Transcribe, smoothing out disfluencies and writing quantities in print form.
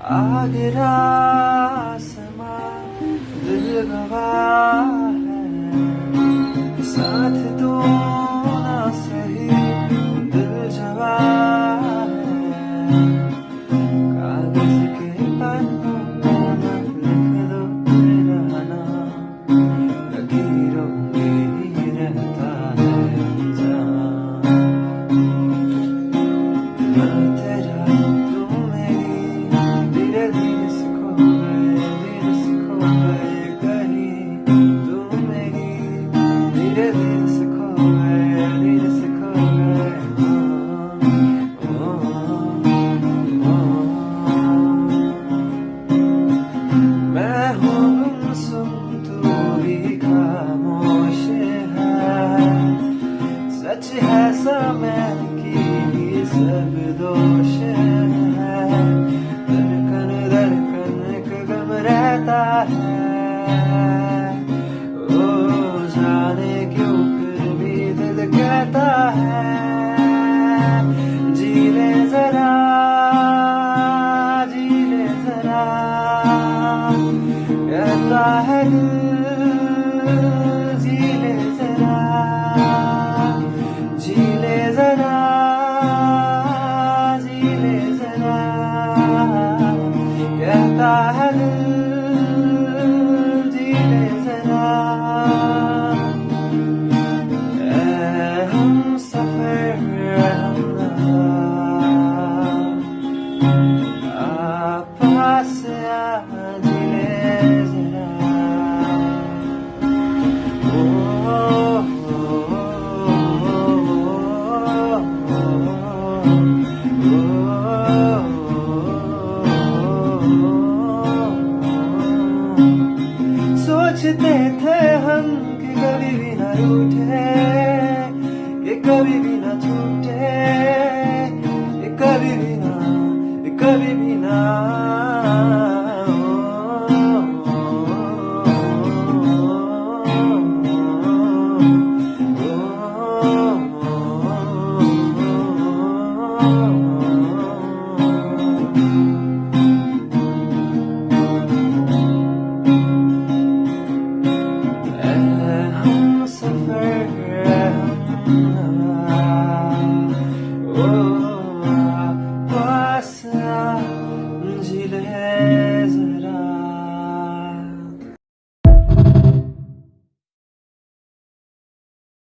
आगरा समा दिल गवाह है, साथ दो ना सही दिल जवाह है। कागज के पन्नों पर लिख दो तेरा नाम, लकीरों में ही रहता है जान। मैं तेरा तू मेरी, धीरे धीरे सिखो गए कहीं। तू मेरी, धीरे धीरे सिखो गए मैं हूँ गुमसुम तू भी खामोश है, सच है समय की सब दोष है। धड़कन एक गम रहता है, ओ जाने क्यों फिर भी दिल कहता है जी ले जरा, जी ले जरा। कहता है दिल जी ले जरा, जी ले जरा, जी ले जरा। कहता है दिल जी ले जरा। ऐ हम सफर आ पास आ, जी ले जरा। सोचते थे हम कि कभी भी न रूठे, ये कभी भी न छूटे, ये कभी भी